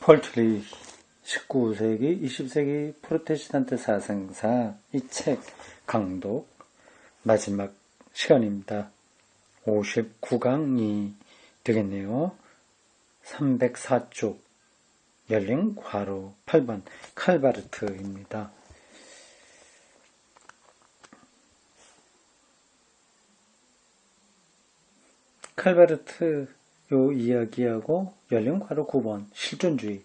폴트리 19세기, 20세기 프로테스탄트 사상사 이 책 강독 마지막 시간입니다. 59강이 되겠네요. 304쪽 열린 괄호 8번 칼바르트입니다. 칼바르트 요 이야기하고 열린 괄호 9번 실존주의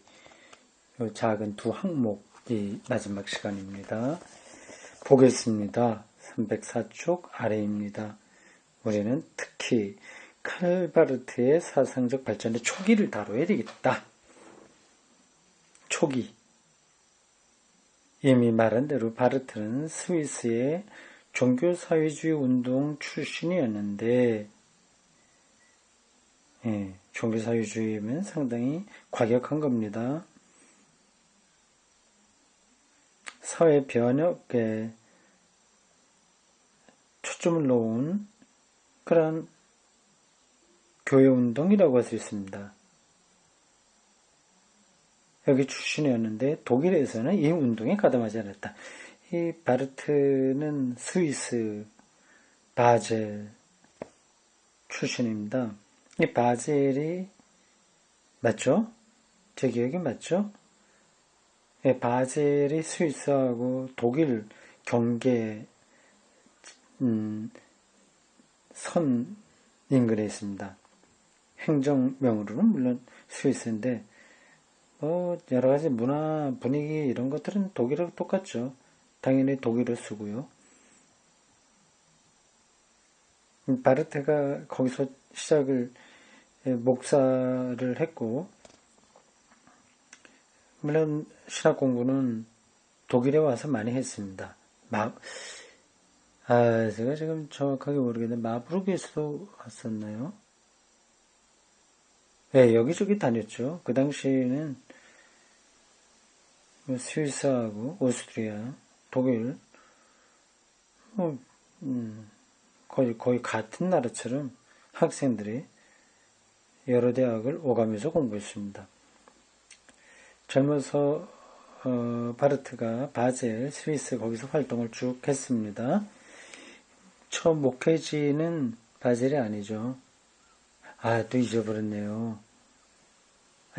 요 작은 두 항목이 마지막 시간입니다. 보겠습니다. 304쪽 아래입니다. 우리는 특히 칼바르트의 사상적 발전의 초기를 다뤄야 되겠다. 초기. 이미 말한 대로 바르트는 스위스의 종교사회주의 운동 출신이었는데 종교사회주의면 상당히 과격한 겁니다. 사회 변혁에 초점을 놓은 그런 교회운동이라고 할 수 있습니다. 여기 출신이었는데 독일에서는 이 운동에 가담하지 않았다. 이 바르트는 스위스 바젤 출신입니다. 이 바젤이 맞죠? 제 기억이 맞죠? 바젤이 스위스하고 독일 경계 선 인근에 있습니다. 행정명으로는 물론 스위스인데 여러 가지 문화 분위기 이런 것들은 독일하고 똑같죠. 당연히 독일어 쓰고요. 바르테가 거기서 시작을 목사를 했고 물론 신학 공부는 독일에 와서 많이 했습니다. 제가 지금 정확하게 모르겠는데 마부르크에서도 왔었나요? 네, 여기저기 다녔죠. 그 당시에는 스위스하고 오스트리아, 독일 거의 같은 나라처럼 학생들이 여러 대학을 오가면서 공부했습니다. 젊어서 바르트가 바젤, 스위스 거기서 활동을 쭉 했습니다. 처음 목회지는 바젤이 아니죠. 또 잊어버렸네요.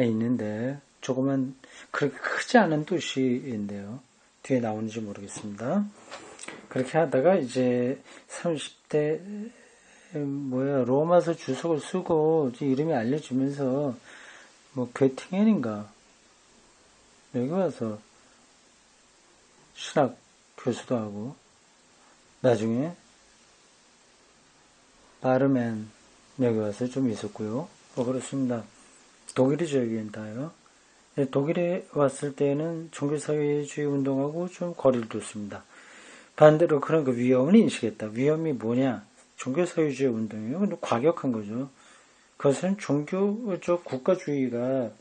있는데 조그만 그렇게 크지 않은 도시인데요. 뒤에 나오는지 모르겠습니다. 그렇게 하다가 이제 30대 로마서 주석을 쓰고 이름이 알려지면서 괴팅엔인가 여기 와서 신학 교수도 하고 나중에 바르멘 여기 와서 좀 있었고요. 그렇습니다. 독일이죠, 여기는 다요. 독일에 왔을 때는 종교사회주의 운동하고 좀 거리를 뒀습니다. 반대로 그런 그 위험을 인식했다. 위험이 뭐냐? 종교사회주의 운동이에요. 근데 과격한 거죠. 그것은 종교적 국가주의가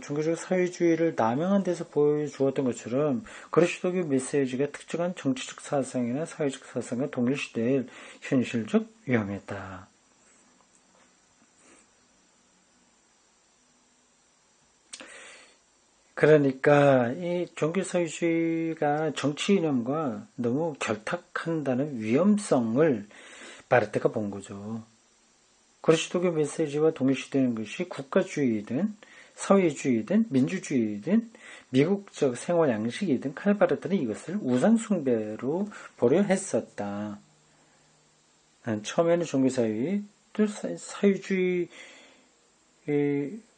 종교적 사회주의를 남용한 데서 보여주었던 것처럼 그리스도교 메시지가 특정한 정치적 사상이나 사회적 사상과 동일시될 현실적 위험이었다. 그러니까 이 종교사회주의가 정치 이념과 너무 결탁한다는 위험성을 바르테가 본 거죠. 그리스도교 메시지와 동일시되는 것이 국가주의이든 사회주의든 민주주의든 미국적 생활 양식이든 칼바르트는 이것을 우상숭배로 보려 했었다. 처음에는 종교사회, 또 사회주의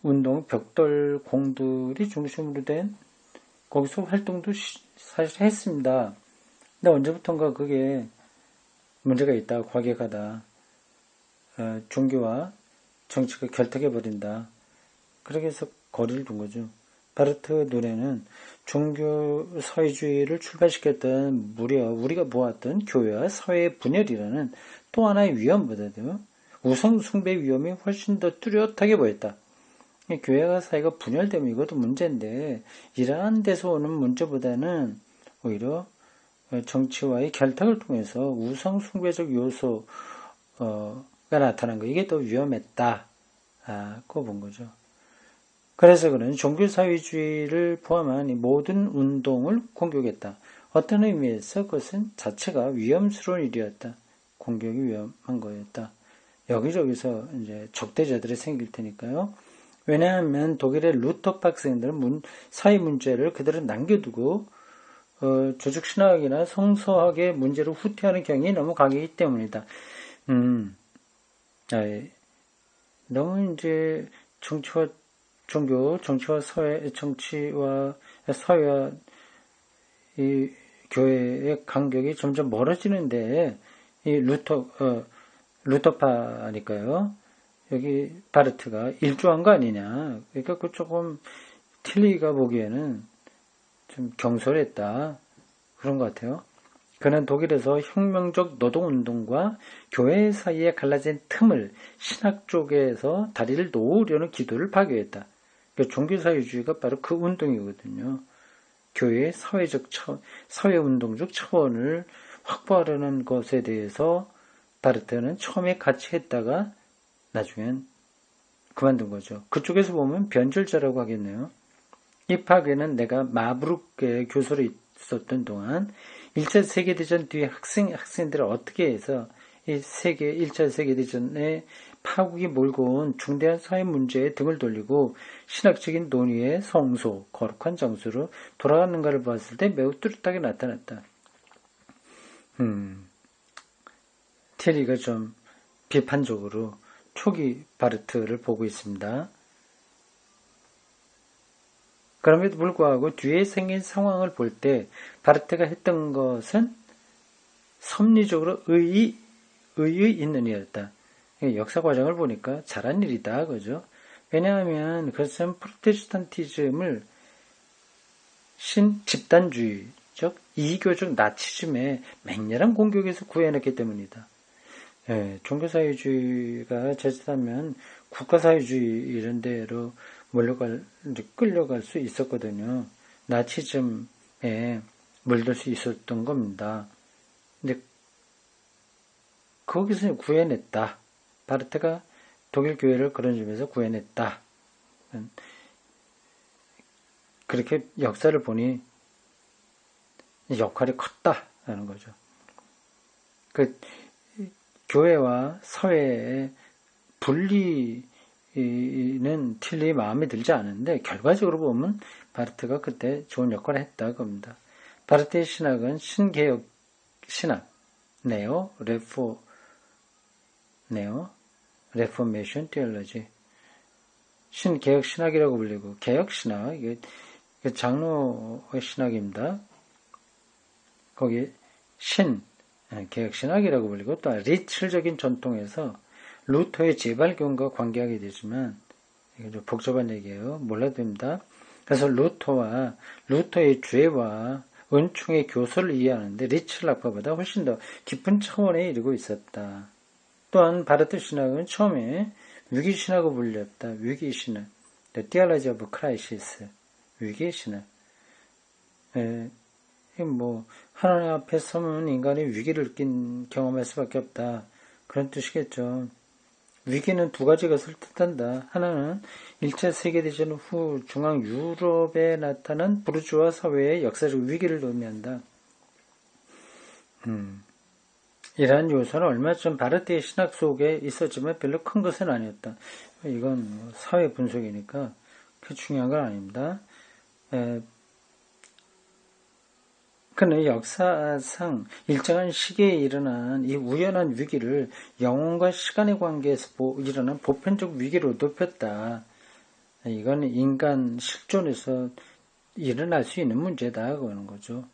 운동, 벽돌 공들이 중심으로 된 거기서 활동도 사실 했습니다. 근데 언제부턴가 그게 문제가 있다, 과격하다, 종교와 정치가 결탁해버린다. 그렇게 해서 거리를 둔 거죠. 바르트 눈에는 종교 사회주의를 출발시켰던 무려 우리가 보았던 교회와 사회의 분열이라는 또 하나의 위험보다도 우상 숭배 위험이 훨씬 더 뚜렷하게 보였다. 교회와 사회가 분열되면 이것도 문제인데 이러한 데서 오는 문제보다는 오히려 정치와의 결탁을 통해서 우상 숭배적 요소가 나타난 거 이게 더 위험했다고 본 거죠. 그래서 그는 종교사회주의를 포함한 이 모든 운동을 공격했다. 어떤 의미에서 그것은 자체가 위험스러운 일이었다. 공격이 위험한 거였다. 여기저기서 이제 적대자들이 생길 테니까요. 왜냐하면 독일의 루터 학생들은 사회 문제를 그대로 남겨두고 조직신학이나 성서학의 문제를 후퇴하는 경향이 너무 강하기 때문이다. 너무 이제 정치와 종교, 정치와 사회와 이 교회의 간격이 점점 멀어지는데 이 루터파니까요. 여기 바르트가 일조한 거 아니냐. 그러니까 그 조금 틸리가 보기에는 좀 경솔했다. 그런 것 같아요. 그는 독일에서 혁명적 노동운동과 교회 사이에 갈라진 틈을 신학 쪽에서 다리를 놓으려는 기도를 파괴했다. 그러니까 종교사회주의가 바로 그 운동이거든요. 교회의 사회운동적 차원을 확보하려는 것에 대해서 바르트는 처음에 같이 했다가 나중엔 그만둔 거죠. 그쪽에서 보면 변절자라고 하겠네요. 이 파괴는 내가 마브룩의 교수로 있었던 동안 1차 세계대전 뒤에 학생들을 어떻게 해서 이 1차 세계대전에 파국이 몰고 온 중대한 사회 문제에 등을 돌리고 신학적인 논의의 성소, 거룩한 장소로 돌아가는가를 봤을 때 매우 뚜렷하게 나타났다. 티리가 좀 비판적으로 초기 바르트를 보고 있습니다. 그럼에도 불구하고 뒤에 생긴 상황을 볼 때 바르트가 했던 것은 섭리적으로 의의 있는 일이었다. 역사 과정을 보니까 잘한 일이다. 그죠? 왜냐하면 그것은 프로테스탄티즘을 집단주의적, 이교적 나치즘의 맹렬한 공격에서 구해냈기 때문이다. 종교사회주의가 자칫하면 국가사회주의 이런 데로 끌려갈 수 있었거든요. 나치즘에 물들 수 있었던 겁니다. 근데 거기서 구해냈다. 바르트가 독일 교회를 그런 점에서 구해냈다. 그렇게 역사를 보니 역할이 컸다라는 거죠. 그 교회와 사회의 분리는 틸리 마음에 들지 않은데 결과적으로 보면 바르트가 그때 좋은 역할을 했다 겁니다. 바르트의 신학은 신개혁 신학, 레포메이션 테올로지, 신개혁 신학이라고 불리고 개혁 신학, 이게 장로의 신학입니다. 거기 개혁 신학이라고 불리고 또 리틀적인 전통에서 루터의 재발견과 관계하게 되지만 이게 좀 복잡한 얘기예요. 몰라도 됩니다. 그래서 루터의 죄와 은총의 교서를 이해하는데 리틀 학파보다 훨씬 더 깊은 차원에 이르고 있었다. 또한 바르트 신학은 처음에 위기신학으로 불렸다. 위기신학. The Theology of Crisis. 위기신학. 하나님 앞에 서면 인간이 위기를 경험할 수밖에 없다. 그런 뜻이겠죠. 위기는 두 가지 것을 뜻한다. 하나는 1차 세계대전 후 중앙 유럽에 나타난 부르주아 사회의 역사적 위기를 의미한다. 이러한 요소는 얼마 전 바르트의 신학 속에 있었지만 별로 큰 것은 아니었다. 이건 사회 분석이니까 그렇게 중요한 건 아닙니다. 그는 역사상 일정한 시기에 일어난 이 우연한 위기를 영혼과 시간의 관계에서 일어난 보편적 위기로 높였다. 이건 인간 실존에서 일어날 수 있는 문제다. 그러는 거죠.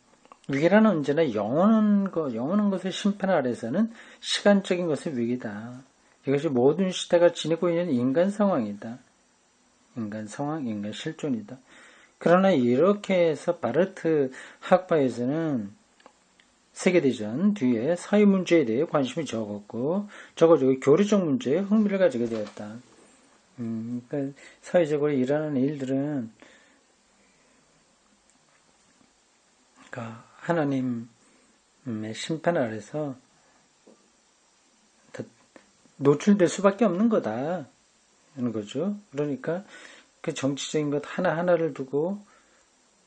위기라는 언제나 영원한 것의 심판 아래서는 시간적인 것의 위기다. 이것이 모든 시대가 지니고 있는 인간 상황이다. 인간 상황, 인간 실존이다. 그러나 이렇게 해서 바르트 학파에서는 세계대전 뒤에 사회 문제에 대해 관심이 적어지고 교류적 문제에 흥미를 가지게 되었다. 그러니까 사회적으로 일어나는 일들은 그러니까 하나님의 심판 아래서 노출될 수밖에 없는 거다. 하는 거죠. 그러니까 그 정치적인 것 하나하나를 두고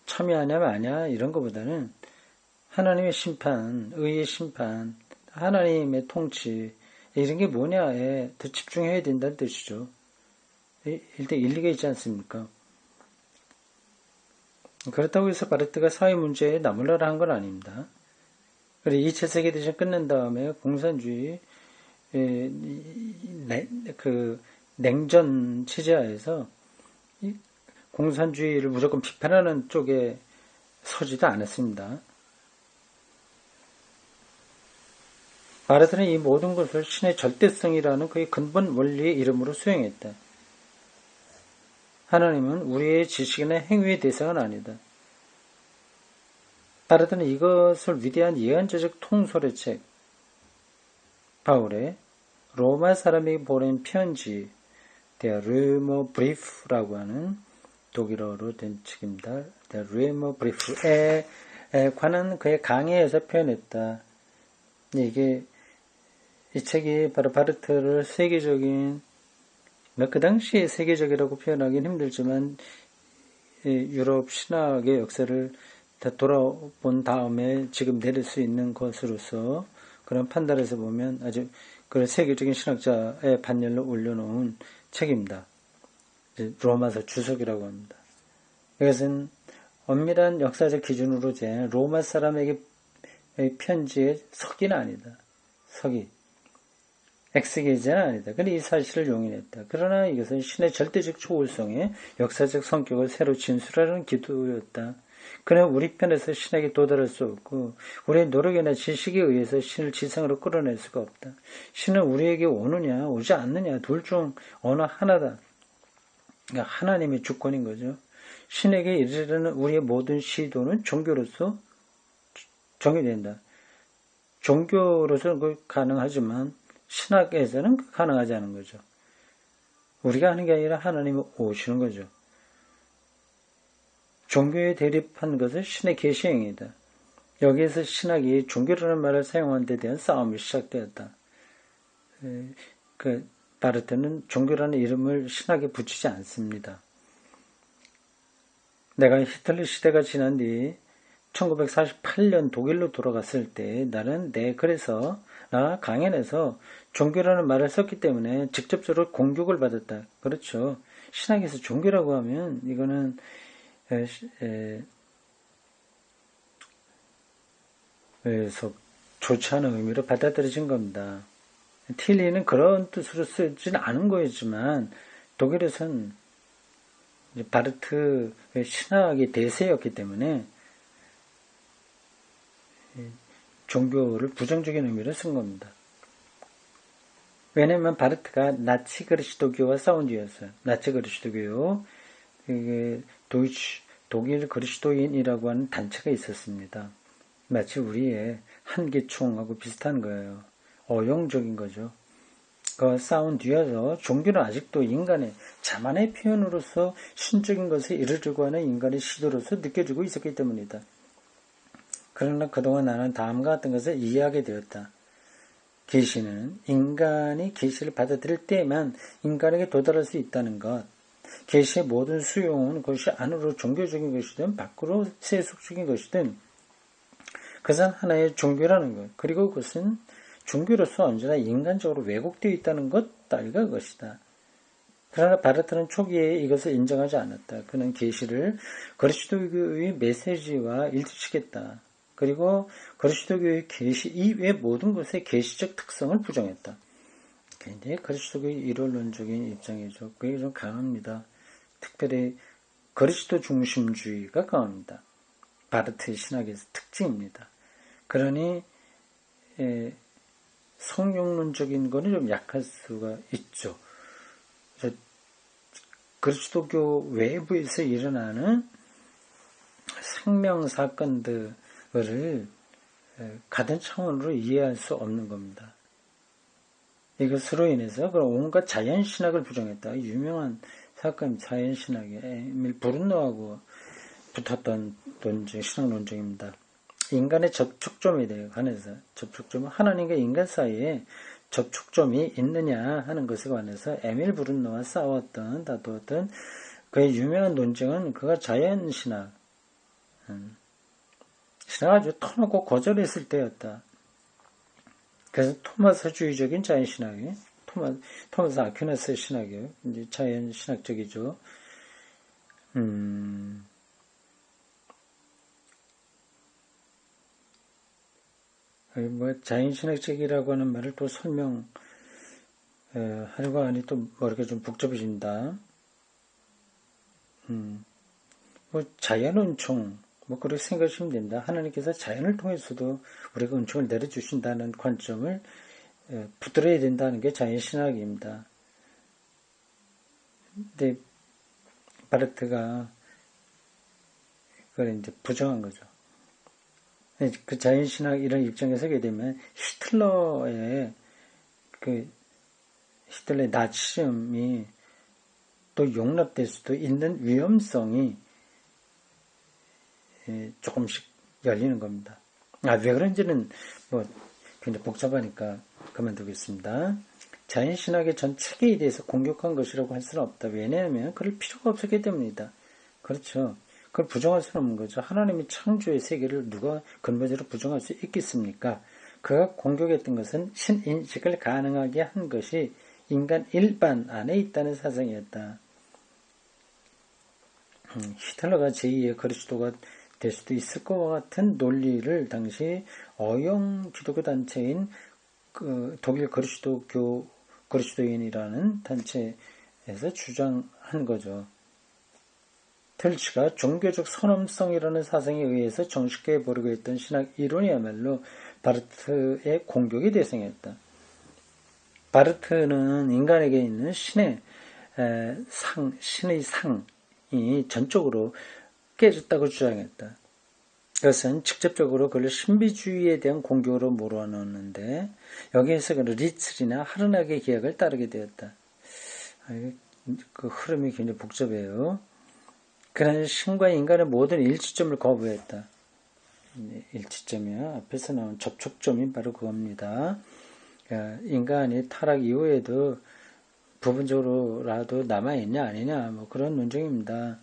참여하냐 마냐 이런 것보다는 하나님의 심판, 의의 심판, 하나님의 통치 이런 게 뭐냐에 더 집중해야 된다는 뜻이죠. 일단 일리가 있지 않습니까? 그렇다고 해서 바르트가 사회 문제에 나몰라라 한 건 아닙니다. 그리고 2차 세계대전 끝난 다음에 공산주의 그 냉전 체제하에서 공산주의를 무조건 비판하는 쪽에 서지도 않았습니다. 바르트는 이 모든 것을 신의 절대성이라는 그의 근본 원리의 이름으로 수용했다. 하나님은 우리의 지식이나 행위의 대상은 아니다. 바르트는 이것을 위대한 예언자적 통솔의 책, 바울의 로마 사람에게 보낸 편지, Der Römer Brief라고 하는 독일어로 된 책입니다. Der Römer Brief에 관한 그의 강의에서 표현했다. 이게 이 책이 바로 바르트를 세계적인, 그 당시에 세계적이라고 표현하기는 힘들지만 유럽 신학의 역사를 다 돌아본 다음에 지금 내릴 수 있는 것으로서 그런 판단에서 보면 아주 그런 세계적인 신학자의 반열로 올려놓은 책입니다. 로마서 주석이라고 합니다. 이것은 엄밀한 역사적 기준으로 제 로마 사람에게 편지의 서기는 아니다. 서기. 엑스게이제는 아니다. 그런데 이 사실을 용인했다. 그러나 이것은 신의 절대적 초월성의 역사적 성격을 새로 진술하는 기도였다. 그는 우리 편에서 신에게 도달할 수 없고 우리의 노력이나 지식에 의해서 신을 지상으로 끌어낼 수가 없다. 신은 우리에게 오느냐 오지 않느냐 둘 중 어느 하나다. 그러니까 하나님의 주권인 거죠. 신에게 이르려는 우리의 모든 시도는 종교로서 정의된다. 종교로서는 가능하지만 신학에서는 가능하지 않은 거죠. 우리가 하는 게 아니라 하나님이 오시는 거죠. 종교에 대립한 것은 신의 계시행위다. 여기에서 신학이 종교라는 말을 사용한 데 대한 싸움이 시작되었다. 바르트는 종교라는 이름을 신학에 붙이지 않습니다. 내가 히틀러 시대가 지난 뒤 1948년 독일로 돌아갔을 때 나는 그래서 나 강연에서 종교라는 말을 썼기 때문에 직접적으로 공격을 받았다. 그렇죠. 신학에서 종교라고 하면 이거는 그래서 좋지 않은 의미로 받아들여진 겁니다. 틸리는 그런 뜻으로 쓰지는 않은 거였지만 독일에선 바르트의 신학이 대세였기 때문에 종교를 부정적인 의미로 쓴 겁니다. 왜냐하면 바르트가 나치 그리스도교와 싸운 뒤였어요. 나치 그리스도교, 독일 그리스도인이라고 하는 단체가 있었습니다. 마치 우리의 한계총하고 비슷한 거예요. 어용적인 거죠. 그 싸운 뒤에서 종교는 아직도 인간의 자만의 표현으로서 신적인 것에 이르려고 하는 인간의 시도로서 느껴지고 있었기 때문이다. 그러나 그동안 나는 다음과 같은 것을 이해하게 되었다. 계시는 인간이 계시를 받아들일 때만 인간에게 도달할 수 있다는 것. 계시의 모든 수용은 그것이 안으로 종교적인 것이든 밖으로 세속적인 것이든 그것은 하나의 종교라는 것. 그리고 그것은 종교로서 언제나 인간적으로 왜곡되어 있다는 것 따위가 그것이다. 그러나 바르트는 초기에 이것을 인정하지 않았다. 그는 계시를 그리스도교의 메시지와 일치시켰다. 그리고 그리스도교의 계시 이외의 모든 것의 계시적 특성을 부정했다. 굉장히 그리스도교의 일원론적인 입장이죠. 그게 좀 강합니다. 특별히 그리스도 중심주의가 강합니다. 바르트의 신학의 특징입니다. 그러니 성령론적인 거는 좀 약할 수가 있죠. 그리스도교 외부에서 일어나는 생명사건들을 같은 차원으로 이해할 수 없는 겁니다. 이것으로 인해서 온갖 자연신학을 부정했다. 유명한 사건 자연신학에 에밀 브룬노하고 붙었던 신학 논쟁입니다. 인간의 접촉점에 대해 관해서 접촉점은 하나님과 인간 사이에 접촉점이 있느냐 하는 것에 관해서 에밀 브룬노와 싸웠던 다투었던 그의 유명한 논증은 그가 자연신학, 신학을 아주 터놓고 거절했을 때였다. 그래서 토마스주의적인 자연신학이, 토마스 아퀴나스의 신학이에요. 이제 자연신학적이죠. 자연신학적이라고 하는 말을 또 하려고 하니 또 머리가 좀 복잡해진다. 자연은총, 그렇게 생각하시면 됩니다. 하나님께서 자연을 통해서도 우리가 은총을 내려주신다는 관점을 붙들어야 된다는 게 자연신학입니다. 근데 바르트가 그걸 이제 부정한 거죠. 그 자연신학 이런 입장에 서게 되면 히틀러의 나치즘이 또 용납될 수도 있는 위험성이 조금씩 열리는 겁니다. 왜 그런지는 굉장히 복잡하니까 그만두겠습니다. 자연신학의 전 체계에 대해서 공격한 것이라고 할 수는 없다. 왜냐하면 그럴 필요가 없었기 때문이다. 그렇죠. 그걸 부정할 수는 없는 거죠. 하나님이 창조의 세계를 누가 근본적으로 부정할 수 있겠습니까? 그가 공격했던 것은 신인식을 가능하게 한 것이 인간 일반 안에 있다는 사상이었다. 히틀러가 제2의 그리스도가 될 수도 있을 것 같은 논리를 당시 어용 기독교 단체인 독일 그리스도인이라는 단체에서 주장한 거죠. 텔치가 종교적 선엄성이라는 사상에 의해서 정식하게 보려고 했던 신학 이론이야말로 바르트의 공격의 대상이었다. 바르트는 인간에게 있는 신의 상이 전적으로 깨졌다고 주장했다. 그것은 직접적으로 그걸 신비주의에 대한 공격으로 몰아넣었는데 여기에서 그 리츠리나 하르낙의 계약을 따르게 되었다. 그 흐름이 굉장히 복잡해요. 그는 신과 인간의 모든 일치점을 거부했다. 일치점이요. 앞에서 나온 접촉점이 바로 그겁니다. 인간이 타락 이후에도 부분적으로라도 남아있냐 아니냐 그런 논쟁입니다.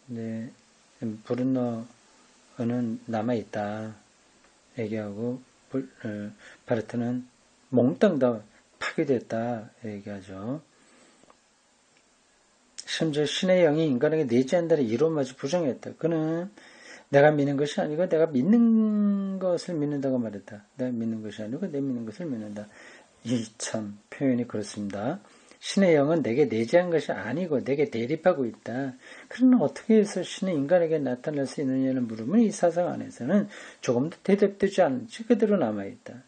네, 브룬너는 남아있다 얘기하고 바르트는 몽땅 다 파괴됐다 얘기하죠. 심지어 신의 영이 인간에게 내재한다는 이론마저 부정했다. 그는 내가 믿는 것이 아니고 내가 믿는 것을 믿는다고 말했다. 내가 믿는 것이 아니고 내 믿는 것을 믿는다. 이 참 표현이 그렇습니다. 신의 영은 내게 내재한 것이 아니고 내게 대립하고 있다. 그러나 어떻게 해서 신이 인간에게 나타날 수 있느냐는 물으면 이 사상 안에서는 조금도 대답되지 않지 그대로 남아있다.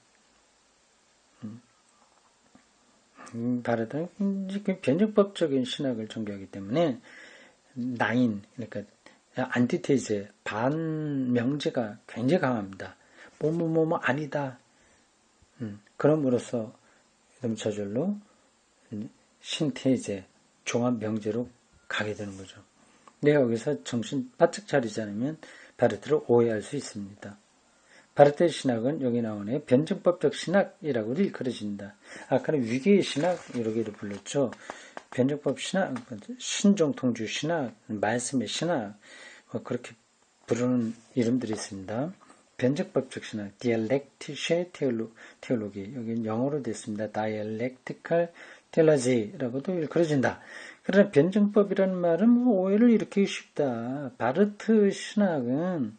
바르트는 변증법적인 신학을 전개하기 때문에 나인, 그러니까 안티테이제, 반명제가 굉장히 강합니다. 아니다. 그럼으로써 저절로 신테이제, 종합명제로 가게 되는 거죠. 내가 여기서 정신 바짝 차리지 않으면 바르트를 오해할 수 있습니다. 바르트의 신학은 여기 나오네 변증법적 신학이라고 일컬어진다. 아까는 위계의 신학 이렇게 불렀죠. 변증법 신학, 신종통주 신학, 말씀의 신학 그렇게 부르는 이름들이 있습니다. 변증법적 신학, dialectische theology 여기는 영어로 됐습니다. dialectical theology라고도 일컬어진다. 그러나 변증법이라는 말은 오해를 일으키기 쉽다. 바르트 신학은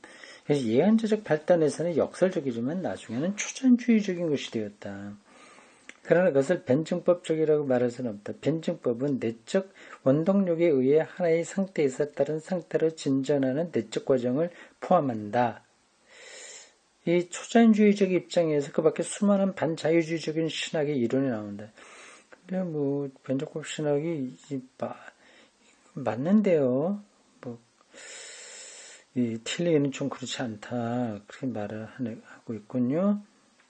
예언자적 발단에서는 역설적이지만 나중에는 초전주의적인 것이 되었다. 그러나 그것을 변증법적이라고 말할 수는 없다. 변증법은 내적 원동력에 의해 하나의 상태에서 다른 상태로 진전하는 내적 과정을 포함한다. 이 초전주의적 입장에서 그 밖에 수많은 반자유주의적인 신학의 이론이 나온다. 근데 변증법 신학이 맞는데요. 이 틀리기는 좀 그렇지 않다. 그렇게 말을 하고 있군요.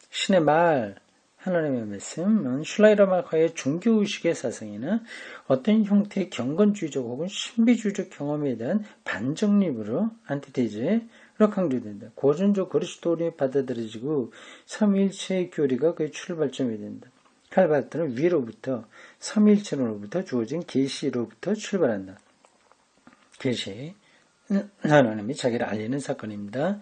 신의 말, 하나님의 말씀은 슐라이러마카의 종교의식의 사상이나 어떤 형태의 경건주의적 혹은 신비주의적 경험에 대한 반정립으로 안티테이제로 강조된다. 고전적 그리스도론이 받아들여지고 삼위일체의 교리가 그의 출발점이 된다. 칼바르트는 위로부터 삼위일체론으로부터 주어진 계시로부터 출발한다. 계시 하나님이 자기를 알리는 사건입니다.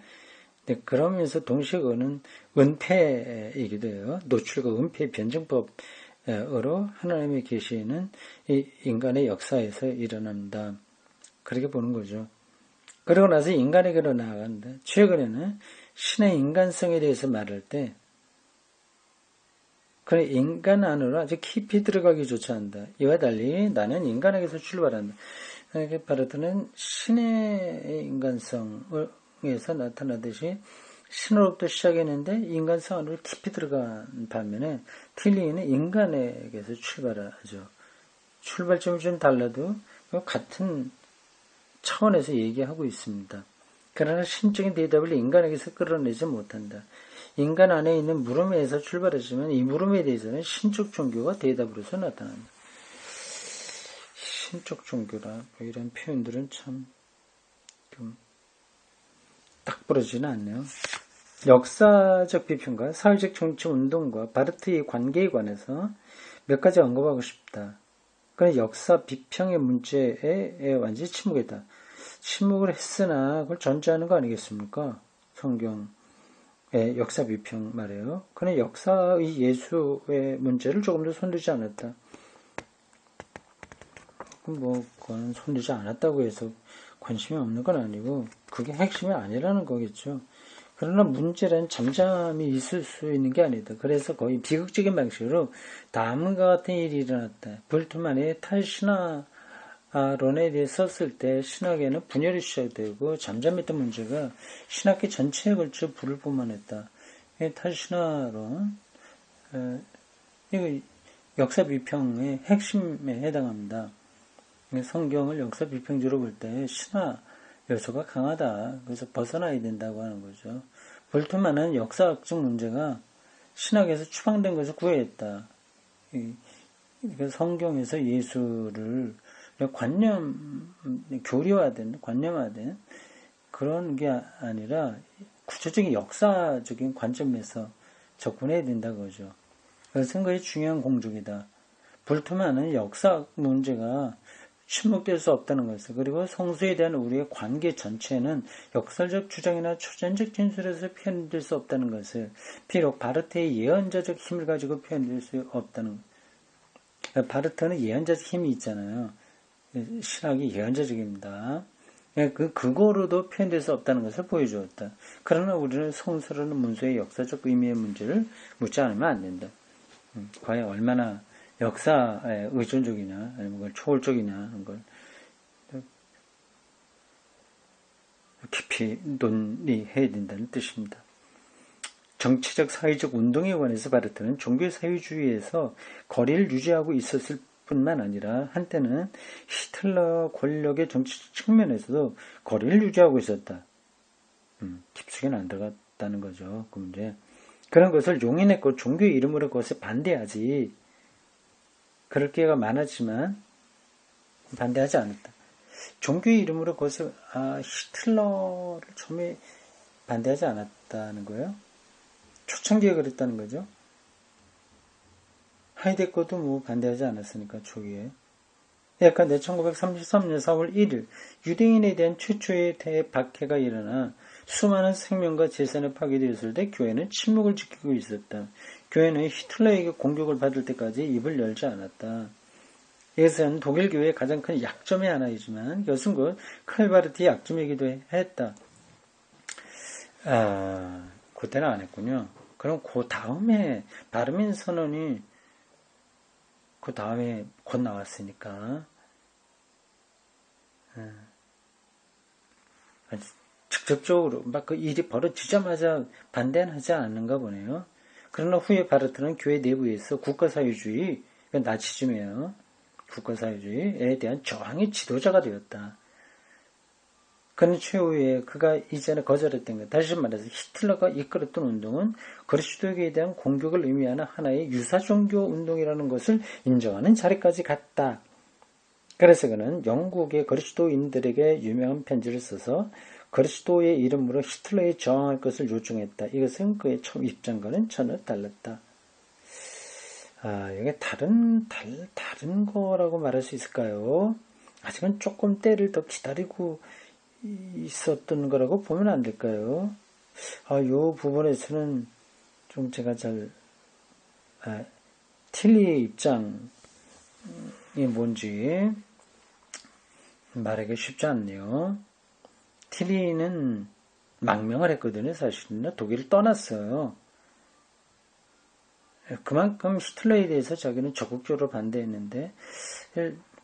네, 그러면서 동시에 그거는 은폐이기도 해요. 노출과 은폐 변증법으로 하나님의 계시는 이 인간의 역사에서 일어납니다. 그렇게 보는 거죠. 그러고 나서 인간에게로 나아간다. 최근에는 신의 인간성에 대해서 말할 때 그런 인간 안으로 아주 깊이 들어가기조차 한다. 이와 달리 나는 인간에게서 출발한다. 바르트는 신의 인간성에서 나타나듯이 신으로부터 시작했는데 인간성 안으로 깊이 들어간 반면에 틸리는 인간에게서 출발하죠. 출발점이 좀 달라도 같은 차원에서 얘기하고 있습니다. 그러나 신적인 대답을 인간에게서 끌어내지 못한다. 인간 안에 있는 물음에서 출발하지만 이 물음에 대해서는 신적 종교가 대답으로서 나타난다. 신적 종교라 뭐 이런 표현들은 참 좀 딱 부러지지는 않네요. 역사적 비평과 사회적 정치 운동과 바르트의 관계에 관해서 몇 가지 언급하고 싶다. 그는 역사 비평의 문제에 완전히 침묵했다. 침묵을 했으나 그걸 전제하는 거 아니겠습니까? 성경의 역사 비평 말이에요. 그는 역사의 예수의 문제를 조금 더 손대지 않았다. 뭐 그건 손대지 않았다고 해서 관심이 없는 건 아니고 그게 핵심이 아니라는 거겠죠. 그러나 문제는 잠잠히 있을 수 있는 게 아니다. 그래서 거의 비극적인 방식으로 다음과 같은 일이 일어났다. 불트만의 탈신화론에 대해 썼을 때 신학에는 분열이 시작되고 잠잠했던 문제가 신학계 전체에 걸쳐 불을 뿜어냈다. 탈신화론 이거 역사 비평의 핵심에 해당합니다. 성경을 역사 비평주로 볼 때 신화 요소가 강하다. 그래서 벗어나야 된다고 하는 거죠. 볼트만은 역사학적 문제가 신학에서 추방된 것을 구애했다. 성경에서 예수를 교리화된, 관념화된 그런 게 아니라 구체적인 역사적인 관점에서 접근해야 된다고 하죠. 그것은 거의 중요한 공적이다. 볼트만은 역사 문제가 침묵될 수 없다는 것을, 그리고 성수에 대한 우리의 관계 전체는 역사적 주장이나 초전적 진술에서 표현될 수 없다는 것을, 비록 바르트의 예언자적 힘을 가지고 표현될 수 없다는 것. 바르트는 예언자적 힘이 있잖아요. 신학이 예언자적입니다. 그거로도 표현될 수 없다는 것을 보여주었다. 그러나 우리는 성서라는 문서의 역사적 의미의 문제를 묻지 않으면 안 된다. 과연 얼마나 역사에 의존적이냐, 아니면 그걸 초월적이냐 하는 걸 깊이 논의해야 된다는 뜻입니다. 정치적, 사회적 운동에 관해서 바르트는 종교사회주의에서 거리를 유지하고 있었을 뿐만 아니라 한때는 히틀러 권력의 정치적 측면에서도 거리를 유지하고 있었다. 깊숙이는 안 들어갔다는 거죠. 그 문제. 그런 것을 용인했고 종교의 이름으로 그것을 반대하지. 그럴 기회가 많았지만 반대하지 않았다. 종교의 이름으로 그것을 히틀러를 처음에 반대하지 않았다는 거예요. 초창기에 그랬다는 거죠. 하이데거도 뭐 반대하지 않았으니까 초기에. 약간 1933년 4월 1일 유대인에 대한 최초의 대박해가 일어나 수많은 생명과 재산이 파괴되었을 때 교회는 침묵을 지키고 있었다. 교회는 히틀러에게 공격을 받을 때까지 입을 열지 않았다. 이것은 독일 교회의 가장 큰 약점의 하나이지만 이것은 그 칼바르트의 약점이기도 했다. 그때는 안 했군요. 그럼 그 다음에 바르민 선언이 그 다음에 곧 나왔으니까 직접적으로 막 그 일이 벌어지자마자 반대는 하지 않는가 보네요. 그러나 후에 바르트는 교회 내부에서 국가사회주의, 나치즘이에요. 국가사회주의에 대한 저항의 지도자가 되었다. 그는 최후에 그가 이전에 거절했던 것, 다시 말해서 히틀러가 이끌었던 운동은 그리스도교에 대한 공격을 의미하는 하나의 유사종교 운동이라는 것을 인정하는 자리까지 갔다. 그래서 그는 영국의 그리스도인들에게 유명한 편지를 써서 그리스도의 이름으로 히틀러에 저항할 것을 요청했다. 이것은 그의 처음 입장과는 전혀 달랐다. 이게 다른 거라고 말할 수 있을까요? 아직은 조금 때를 더 기다리고 있었던 거라고 보면 안 될까요? 요 부분에서는 좀 제가 틸리의 입장이 뭔지 말하기 쉽지 않네요. 틸리는 망명을 했거든요, 사실은. 독일을 떠났어요. 그만큼 히틀러에 대해서 자기는 적극적으로 반대했는데,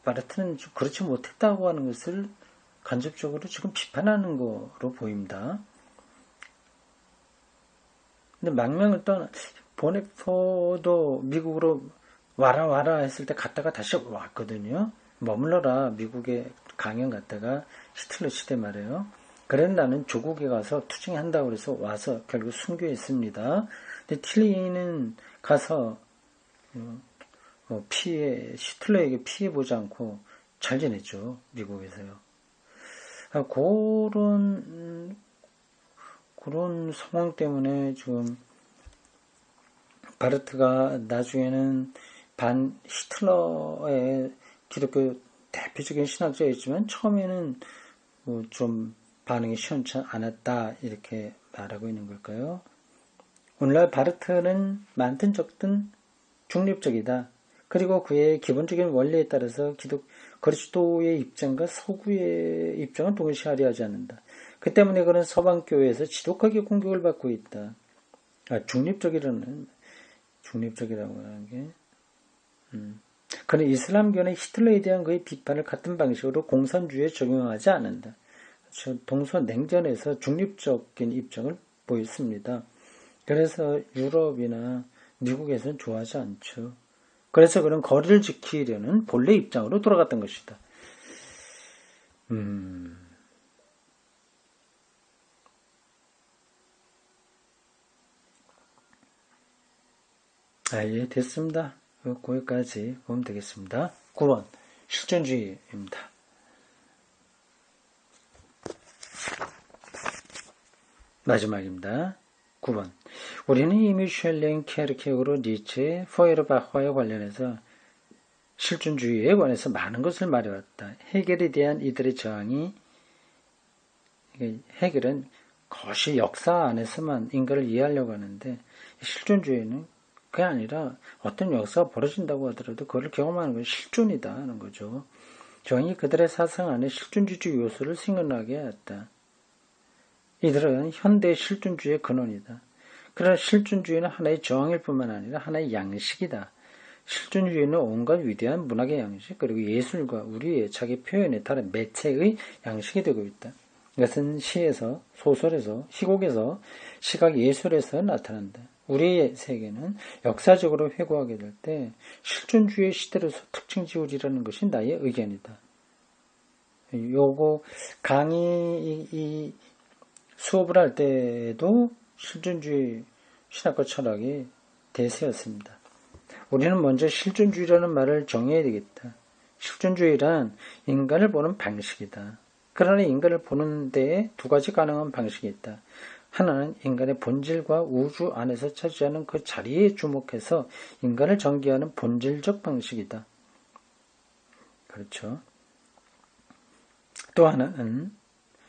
바르트는 그렇지 못했다고 하는 것을 간접적으로 지금 비판하는 거로 보입니다. 근데 망명을 보네포도 미국으로 와라 했을 때 갔다가 다시 왔거든요. 머물러라, 미국에 강연 갔다가 히틀러 시대 말이에요. 그래서 나는 조국에 가서 투쟁한다고 해서 와서 결국 순교했습니다. 근데 틸리는 가서 히틀러에게 피해보지 않고 잘 지냈죠. 미국에서요. 그런 상황 때문에 지금 바르트가 나중에는 반 히틀러의 기독교 대표적인 신학자였지만 처음에는 좀 반응이 시원치 않았다 이렇게 말하고 있는 걸까요? 오늘날 바르트는 많든 적든 중립적이다. 그리고 그의 기본적인 원리에 따라서 그리스도의 입장과 서구의 입장은 동시에 하지 않는다. 그 때문에 그는 서방교회에서 지독하게 공격을 받고 있다. 중립적이라고 하는 게. 그는 이슬람교는 히틀러에 대한 그의 비판을 같은 방식으로 공산주의에 적용하지 않는다. 동서냉전에서 중립적인 입장을 보였습니다. 그래서 유럽이나 미국에서는 좋아하지 않죠. 그래서 그는 거리를 지키려는 본래 입장으로 돌아갔던 것이다. 예, 됐습니다. 거기까지 보면 되겠습니다. 9번, 실존주의입니다. 마지막입니다. 9번. 우리는 이미 쉘링, 케르케고르, 니체, 포에르바흐와 관련해서 실존주의에 관해서 많은 것을 말해왔다. 해결에 대한 이들의 저항이, 해결은 것이 역사 안에서만 인간을 이해하려고 하는데, 실존주의는 그게 아니라 어떤 역사가 벌어진다고 하더라도 그걸 경험하는 것이 실존이다 하는 거죠. 저항이 그들의 사상 안에 실존주의 요소를 생겨나게 했다. 이들은 현대 실존주의의 근원이다. 그러나 실존주의는 하나의 저항일 뿐만 아니라 하나의 양식이다. 실존주의는 온갖 위대한 문학의 양식 그리고 예술과 우리의 자기 표현에 따른 매체의 양식이 되고 있다. 이것은 시에서, 소설에서, 희곡에서, 시각 예술에서 나타난다. 우리의 세계는 역사적으로 회고하게 될 때 실존주의 시대로서 특징 지우리라는 것이 나의 의견이다. 요거 강의 수업을 할 때에도 실존주의 신학과 철학이 대세였습니다. 우리는 먼저 실존주의라는 말을 정해야 되겠다. 실존주의란 인간을 보는 방식이다. 그러나 인간을 보는 데에 두 가지 가능한 방식이 있다. 하나는 인간의 본질과 우주 안에서 차지하는 그 자리에 주목해서 인간을 전개하는 본질적 방식이다. 그렇죠. 또 하나는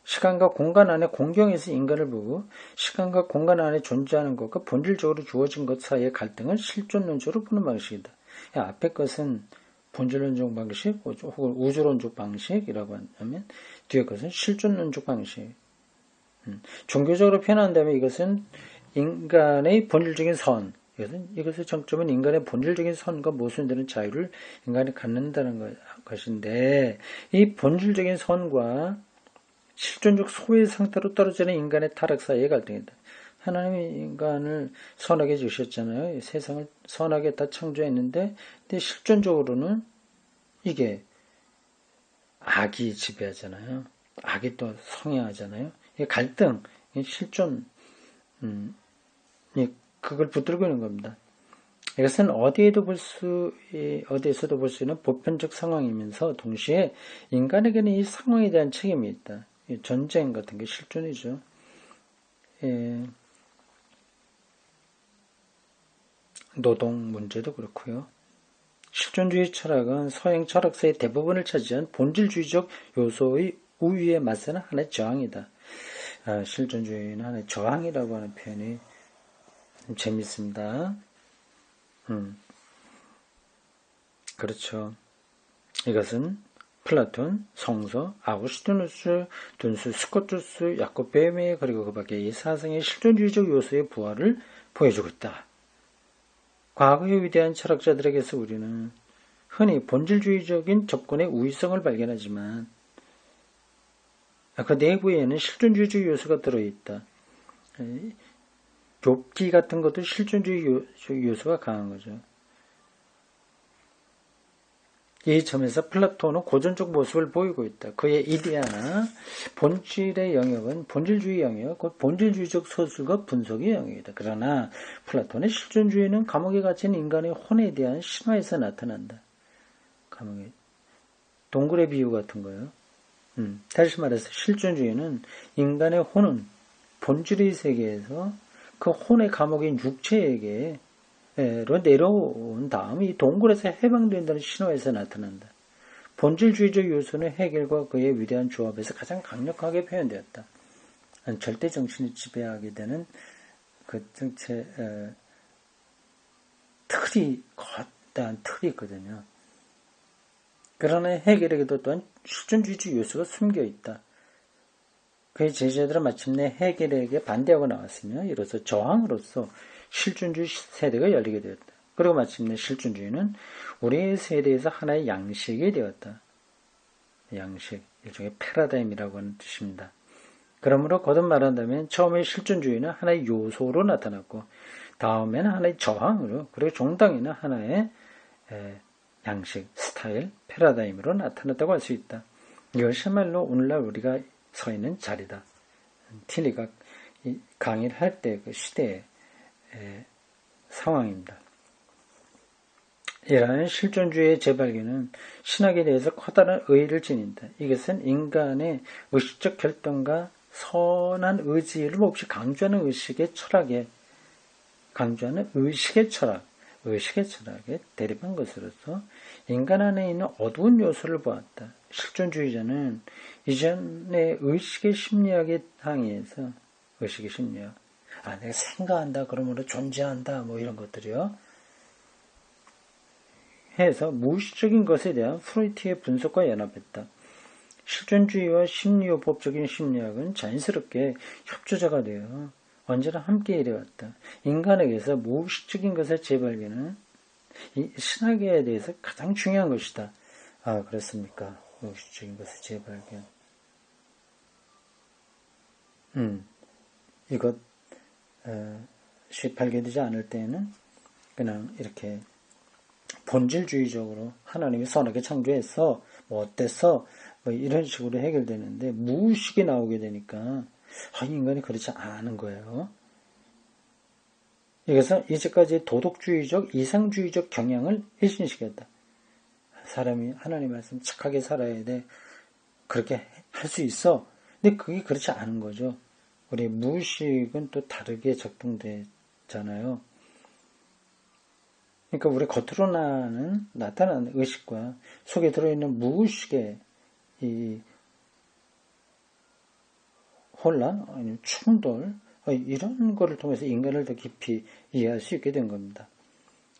시간과 공간 안에 공경에서 인간을 보고 시간과 공간 안에 존재하는 것과 본질적으로 주어진 것 사이의 갈등을 실존론적으로 보는 방식이다. 앞에 것은 본질론적 방식 혹은 우주론적 방식이라고 하면 뒤에 것은 실존론적 방식. 종교적으로 표현한다면 이것은 인간의 본질적인 선. 이것의 정점은 인간의 본질적인 선과 모순되는 자유를 인간이 갖는다는 것인데 이 본질적인 선과 실존적 소외 상태로 떨어지는 인간의 타락 사이의 갈등이다. 하나님이 인간을 선하게 주셨잖아요. 세상을 선하게 다 창조했는데 근데 실존적으로는 이게 악이 지배하잖아요. 악이 또 성행하잖아요. 이 갈등, 이 실존, 그걸 붙들고 있는 겁니다. 이것은 어디에서도 볼 수 있는 보편적 상황이면서 동시에 인간에게는 이 상황에 대한 책임이 있다. 전쟁 같은 게 실존이죠. 노동 문제도 그렇고요. 실존주의 철학은 서양 철학사의 대부분을 차지한 본질주의적 요소의 우위에 맞서는 하나의 저항이다. 실존주의는 하나의 저항이라고 하는 표현이 좀 재밌습니다. 그렇죠. 이것은 플라톤, 성서, 아구스티누스, 둔수, 스코투스, 야콥 베메 그리고 그 밖에 이 사상의 실존주의적 요소의 부활을 보여주고 있다. 과거의 위대한 철학자들에게서 우리는 흔히 본질주의적인 접근의 우위성을 발견하지만 그 내부에는 실존주의적 요소가 들어있다. 욥기 같은 것도 실존주의 요소가 강한 거죠. 이 점에서 플라톤은 고전적 모습을 보이고 있다. 그의 이데아나 본질의 영역은 본질주의 영역, 곧 본질주의적 서술과 분석의 영역이다. 그러나 플라톤의 실존주의는 감옥에 갇힌 인간의 혼에 대한 신화에서 나타난다. 감옥에 동굴의 비유 같은 거예요. 다시 말해서 실존주의는 인간의 혼은 본질의 세계에서 그 혼의 감옥인 육체에게 로 내려온 다음 이 동굴에서 해방된다는 신호에서 나타난다. 본질주의적 요소는 해겔과 그의 위대한 조합에서 가장 강력하게 표현되었다. 절대 정신이 지배하게 되는 그 정체 틀이 거대한 틀이 있거든요. 그러나 해겔에게도 또한 실존주의적 요소가 숨겨 있다. 그의 제자들은 마침내 해겔에게 반대하고 나왔으며 이로써 저항으로서 실존주의 세대가 열리게 되었다. 그리고 마침내 실존주의는 우리의 세대에서 하나의 양식이 되었다. 양식, 일종의 패러다임이라고 하는 뜻입니다. 그러므로 거듭 말한다면 처음에 실존주의는 하나의 요소로 나타났고 다음에는 하나의 저항으로 그리고 종당에는 하나의 양식, 스타일, 패러다임으로 나타났다고 할 수 있다. 이것이야말로 오늘날 우리가 서 있는 자리다. 틸리가 강의를 할 때 그 시대에 상황입니다. 이러한 실존주의의 재발견은 신학에 대해서 커다란 의의를 지닌다. 이것은 인간의 의식적 결정과 선한 의지를 몹시 강조하는 의식의 철학에 대립한 것으로서 인간 안에 있는 어두운 요소를 보았다. 실존주의자는 이전의 의식의 심리학에 항의해서 의식의 심리학 내가 생각한다 그러므로 존재한다 뭐 이런 것들이요 해서 무의식적인 것에 대한 프로이트의 분석과 연합했다. 실존주의와 심리요법적인 심리학은 자연스럽게 협조자가 되어 언제나 함께 일해왔다. 인간에게서 무의식적인 것의 재발견은 이 신학에 대해서 가장 중요한 것이다. 그렇습니까? 무의식적인 것의 재발견. 이것 발견되지 않을 때에는 그냥 이렇게 본질주의적으로 하나님이 선하게 창조했어, 뭐 어땠어, 뭐 이런 식으로 해결되는데 무의식이 나오게 되니까 인간이 그렇지 않은 거예요. 이것은 이제까지 도덕주의적, 이상주의적 경향을 일신시켰다. 사람이 하나님 말씀 착하게 살아야 돼. 그렇게 할 수 있어. 근데 그게 그렇지 않은 거죠. 우리 무의식은 또 다르게 작동되잖아요. 그러니까 우리 겉으로 나타나는 의식과 속에 들어있는 무의식의 이 혼란, 아니면 충돌, 이런 거를 통해서 인간을 더 깊이 이해할 수 있게 된 겁니다.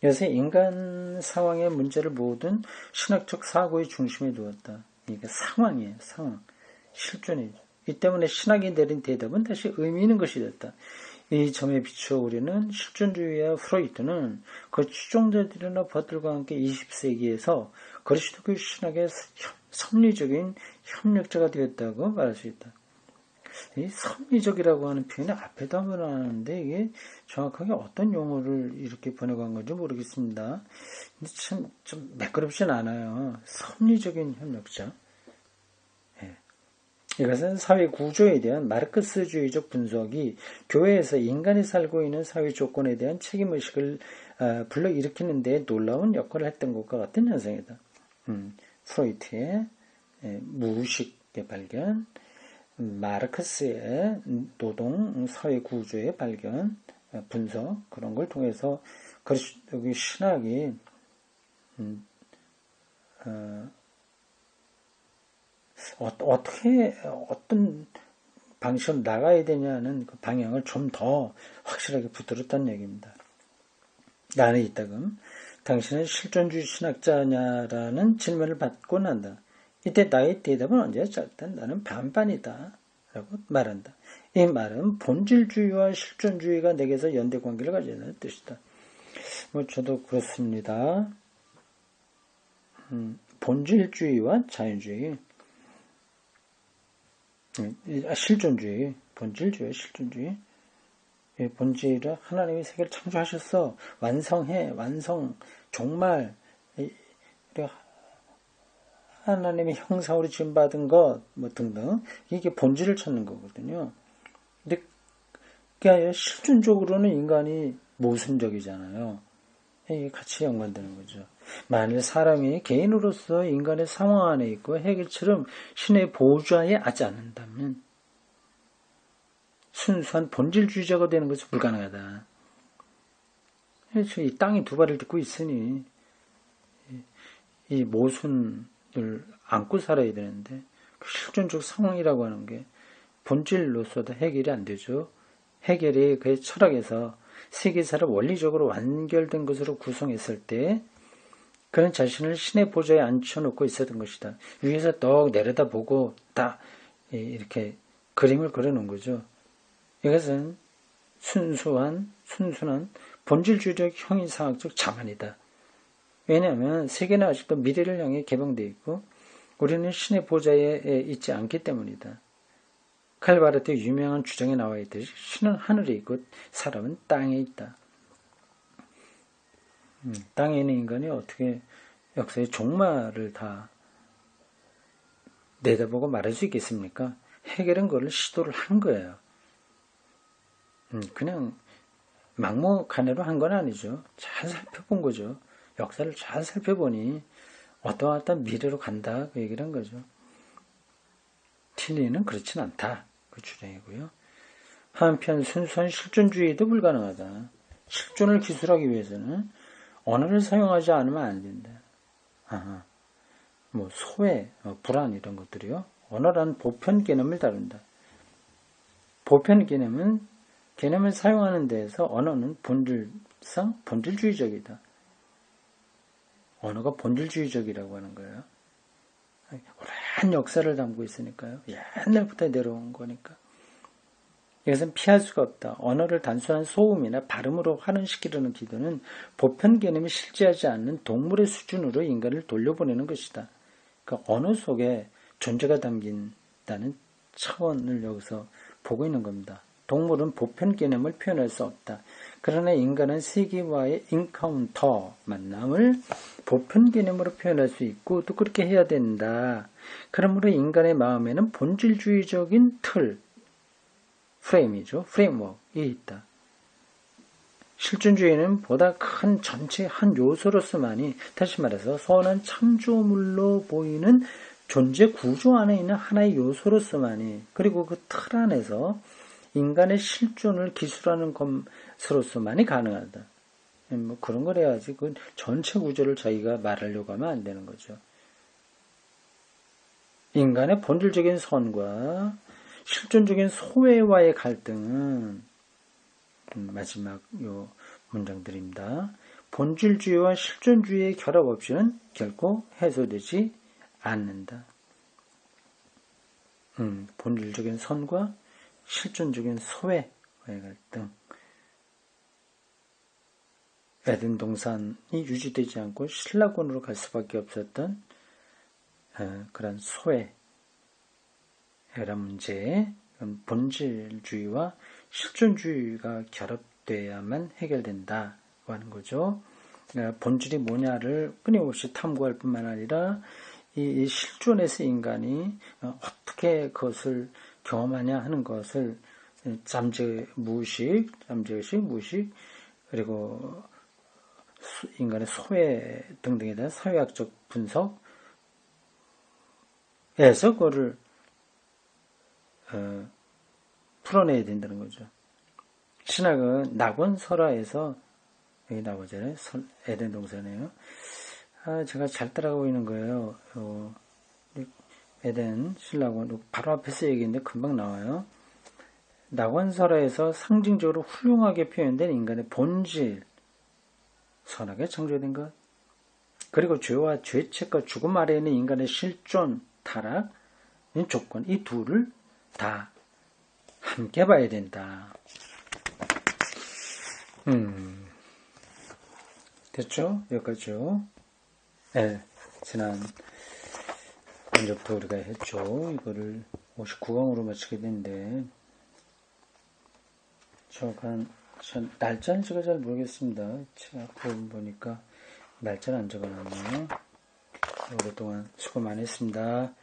그래서 인간 상황의 문제를 모든 신학적 사고의 중심에 두었다. 그러니까 상황이에요, 상황. 실존이죠. 이 때문에 신학이 내린 대답은 다시 의미 있는 것이 됐다. 이 점에 비추어 우리는 실존주의와 프로이트는 그 추종자들이나 버들과 함께 20세기에서 그리스도교 신학의 섭리적인 협력자가 되었다고 말할 수 있다. 이 섭리적이라고 하는 표현이 앞에도 한번 나왔는데 이게 정확하게 어떤 용어를 이렇게 번역한 건지 모르겠습니다. 근데 참 좀 매끄럽진 않아요. 섭리적인 협력자. 이것은 사회 구조에 대한 마르크스주의적 분석이 교회에서 인간이 살고 있는 사회 조건에 대한 책임의식을 불러일으키는 데 놀라운 역할을 했던 것과 같은 현상이다. 프로이트의 무의식의 발견, 마르크스의 노동, 사회 구조의 발견, 분석, 그런 걸 통해서 그리스도교 신학이 어떻게 어떤 방식으로 나가야 되냐는 그 방향을 좀 더 확실하게 붙들었다는 얘기입니다. 나는 이따금 당신은 실존주의 신학자냐라는 질문을 받고 난다. 이때 나의 대답은 언제나 짧다. 나는 반반이다. 라고 말한다. 이 말은 본질주의와 실존주의가 내게서 연대관계를 가진다는 뜻이다. 저도 그렇습니다. 본질주의와 자연주의, 실존주의, 본질주의, 실존주의. 본질은 하나님이 세계를 창조하셨어. 완성해, 완성, 종말, 하나님의 형상으로 지음받은 것, 등등. 이게 본질을 찾는 거거든요. 근데 그게 아니라 실존적으로는 인간이 모순적이잖아요. 이게 같이 연관되는 거죠. 만일 사람이 개인으로서 인간의 상황 안에 있고 해결처럼 신의 보좌에 앉지 않는다면 순수한 본질주의자가 되는 것은 불가능하다. 이 땅이 두 발을 딛고 있으니 이 모순을 안고 살아야 되는데 실존적 상황이라고 하는 게 본질로서도 해결이 안 되죠. 해결이 그의 철학에서 세계사를 원리적으로 완결된 것으로 구성했을 때 그는 자신을 신의 보좌에 앉혀놓고 있었던 것이다. 위에서 떡 내려다보고 다 이렇게 그림을 그려놓은 거죠. 이것은 순순한 본질주의적 형이상학적 자만이다. 왜냐하면 세계는 아직도 미래를 향해 개방되어 있고 우리는 신의 보좌에 있지 않기 때문이다. 칼바르트의 유명한 주장에 나와 있듯이 신은 하늘에 있고 사람은 땅에 있다. 땅에 있는 인간이 어떻게 역사의 종말을 다 내다보고 말할 수 있겠습니까? 해결은 그걸 시도를 한 거예요. 그냥 막무가내로 한 건 아니죠. 잘 살펴본 거죠. 역사를 잘 살펴보니 어떠한 미래로 간다 그 얘기를 한 거죠. 틸리는 그렇진 않다 그 주장이고요. 한편 순수한 실존주의도 불가능하다. 실존을 기술하기 위해서는 언어를 사용하지 않으면 안 된다. 소외, 불안 이런 것들이요. 언어란 보편 개념을 다룬다. 보편 개념을 사용하는 데에서 언어는 본질상 본질주의적이다. 언어가 본질주의적이라고 하는 거예요. 오랜 역사를 담고 있으니까요. 옛날부터 내려온 거니까. 이것은 피할 수가 없다. 언어를 단순한 소음이나 발음으로 환원시키려는 기도는 보편 개념이 실제하지 않는 동물의 수준으로 인간을 돌려보내는 것이다. 그러니까 언어 속에 존재가 담긴다는 차원을 여기서 보고 있는 겁니다. 동물은 보편 개념을 표현할 수 없다. 그러나 인간은 세계와의 인카운터, 만남을 보편 개념으로 표현할 수 있고 또 그렇게 해야 된다. 그러므로 인간의 마음에는 본질주의적인 틀, 프레임이죠. 프레임워크가 있다. 실존주의는 보다 큰 전체의 한 요소로서만이, 다시 말해서 선한 창조물로 보이는 존재 구조 안에 있는 하나의 요소로서만이, 그리고 그 틀 안에서 인간의 실존을 기술하는 것으로서만이 가능하다. 그런 걸 해야지 그 전체 구조를 자기가 말하려고 하면 안 되는 거죠. 인간의 본질적인 선과 실존적인 소외와의 갈등은 마지막 요 문장들입니다. 본질주의와 실존주의의 결합 없이는 결코 해소되지 않는다. 본질적인 선과 실존적인 소외와의 갈등. 에덴 동산이 유지되지 않고 신라곤으로 갈 수밖에 없었던 그런 소외 이런 문제에 본질주의와 실존주의가 결합돼야만 해결된다고 하는 거죠. 본질이 뭐냐를 끊임없이 탐구할 뿐만 아니라 이 실존에서 인간이 어떻게 그것을 경험하냐 하는 것을 잠재의식, 그리고 인간의 소외 등등에 대한 사회학적 분석에서 그거를 풀어내야 된다는 거죠. 신학은 낙원설화에서, 여기 나오잖아요. 에덴 동산이에요. 제가 잘 따라가고 있는 거예요. 에덴 신라곤 바로 앞에서 얘기했는데 금방 나와요. 낙원설화에서 상징적으로 훌륭하게 표현된 인간의 본질, 선하게 창조된 것, 그리고 죄와 죄책과 죽음 아래에 있는 인간의 실존, 타락, 이 조건, 이 둘을 다 함께 봐야 된다. 됐죠? 여기까지요. 네, 지난 먼저부터 우리가 했죠. 이거를 59강으로 마치게 됐는데, 날짜는 제가 잘 모르겠습니다. 제가 보니까 날짜는 안 적어놨네요. 오랫동안 수고 많이 했습니다.